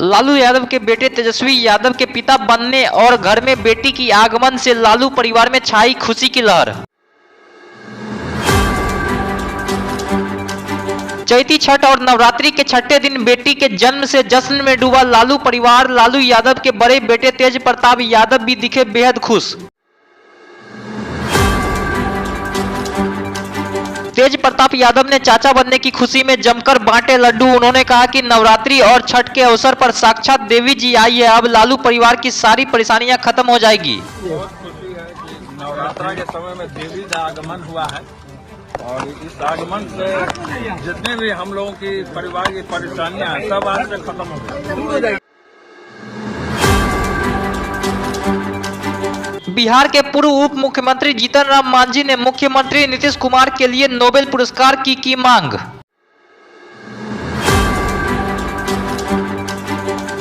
लालू यादव के बेटे तेजस्वी यादव के पिता बनने और घर में बेटी की आगमन से लालू परिवार में छाई खुशी की लहर। चैती छठ और नवरात्रि के छठे दिन बेटी के जन्म से जश्न में डूबा लालू परिवार। लालू यादव के बड़े बेटे तेज प्रताप यादव भी दिखे बेहद खुश। तेज प्रताप यादव ने चाचा बनने की खुशी में जमकर बांटे लड्डू। उन्होंने कहा कि नवरात्रि और छठ के अवसर पर साक्षात देवी जी आई है, अब लालू परिवार की सारी परेशानियां खत्म हो जाएगी। बहुत खुशी है कि नवरात्रि के समय में देवी का आगमन हुआ है और इस आगमन से जितने भी हम लोगों की परिवार की परेशानियां हैं सब आज से खत्म हो गई। बिहार के पूर्व उप मुख्यमंत्री जीतन राम मांझी ने मुख्यमंत्री नीतीश कुमार के लिए नोबेल पुरस्कार की मांग।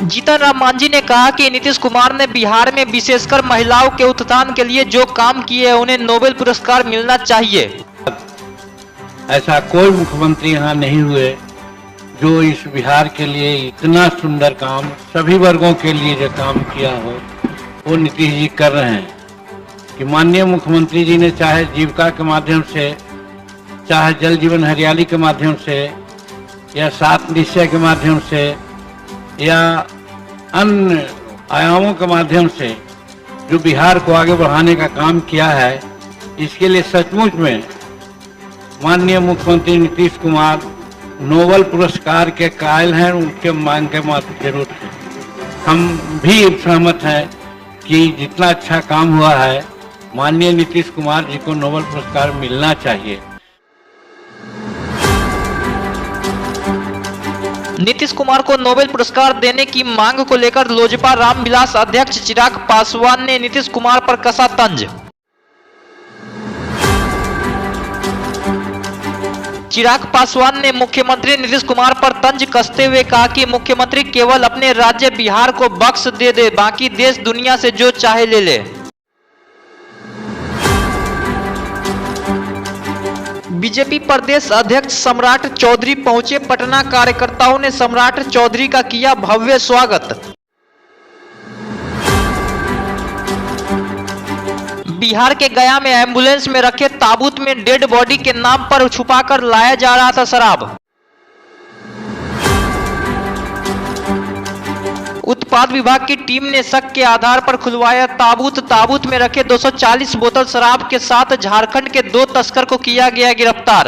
जीतन राम मांझी ने कहा कि नीतीश कुमार ने बिहार में विशेषकर महिलाओं के उत्थान के लिए जो काम किए उन्हें नोबेल पुरस्कार मिलना चाहिए। ऐसा कोई मुख्यमंत्री यहाँ नहीं हुए जो इस बिहार के लिए इतना सुंदर काम, सभी वर्गों के लिए जो काम किया हो वो नीतीश जी कर रहे हैं। कि माननीय मुख्यमंत्री जी ने चाहे जीविका के माध्यम से, चाहे जल जीवन हरियाली के माध्यम से, या 7 निश्चय के माध्यम से, या अन्य आयामों के माध्यम से जो बिहार को आगे बढ़ाने का काम किया है, इसके लिए सचमुच में माननीय मुख्यमंत्री नीतीश कुमार नोबेल पुरस्कार के कायल हैं। उनके मांग के मात्र जरूरत है। हम भी सहमत हैं कि जितना अच्छा काम हुआ है माननीय नीतीश कुमार जी को नोबेल पुरस्कार मिलना चाहिए। नीतीश कुमार को नोबेल पुरस्कार देने की मांग को लेकर लोजपा रामविलास अध्यक्ष चिराग पासवान ने नीतीश कुमार पर कसा तंज। चिराग पासवान ने मुख्यमंत्री नीतीश कुमार पर तंज कसते हुए कहा कि मुख्यमंत्री केवल अपने राज्य बिहार को बख्श दे, बाकी देश दुनिया से जो चाहे ले ले। बीजेपी प्रदेश अध्यक्ष सम्राट चौधरी पहुंचे पटना। कार्यकर्ताओं ने सम्राट चौधरी का किया भव्य स्वागत। बिहार के गया में एम्बुलेंस में रखे ताबूत में डेड बॉडी के नाम पर छुपाकर लाया जा रहा था शराब। उत्पाद विभाग की टीम ने शक के आधार पर खुलवाया ताबूत। ताबूत में रखे 240 बोतल शराब के साथ झारखंड के 2 तस्कर को किया गया गिरफ्तार।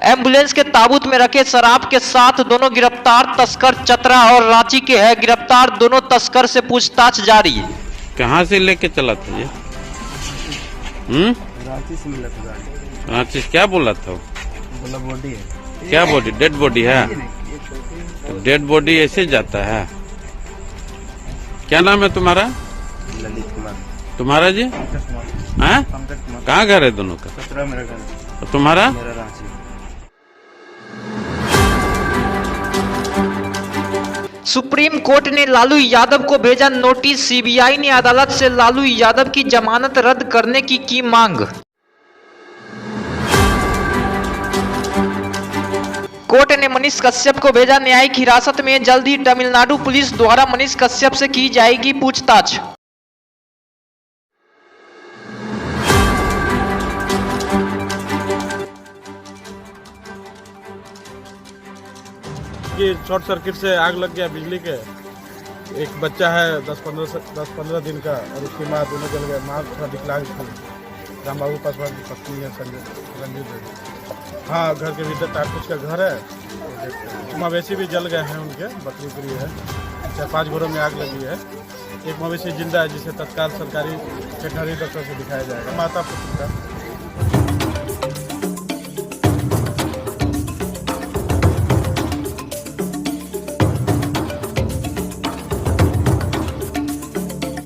एम्बुलेंस के ताबूत में रखे शराब के साथ दोनों गिरफ्तार तस्कर चतरा और रांची के हैं। गिरफ्तार दोनों तस्कर से पूछताछ जारी। कहाँ से लेके चला था ये? रांची से मिला था गाड़ी। रांची से क्या बोला था? बोला बॉडी है। क्या बॉडी? डेड बॉडी है? तो डेड बॉडी ऐसे जाता है? क्या नाम है तुम्हारा? ललित कुमार। तुम्हारा जी? हाँ? कहाँ घर है दोनों का? सत्रह मेरा घर। और तुम्हारा? मेरा रांची। सुप्रीम कोर्ट ने लालू यादव को भेजा नोटिस। सीबीआई ने अदालत से लालू यादव की जमानत रद्द करने की मांग। कोर्ट ने मनीष कश्यप को भेजा न्यायिक हिरासत में। जल्द ही तमिलनाडु पुलिस द्वारा मनीष कश्यप से की जाएगी पूछताछ। कि शॉर्ट सर्किट से आग लग गया बिजली के। एक बच्चा है 10-15 दिन का और उसकी माँ, दोनों जल गए। माँ थोड़ा विकलांग थी। राम बाबू पासवान की पत्नी है रंजीत देवी। हाँ, घर के भीतर टाटकुच का घर है। मवेशी भी जल गए हैं उनके, बकरी उकरी है। 4-5 घरों में आग लगी है। एक मवेशी जिंदा है जिसे तत्काल सरकारी वेटनरी डॉक्टर से दिखाया जाएगा। माता पुत्र का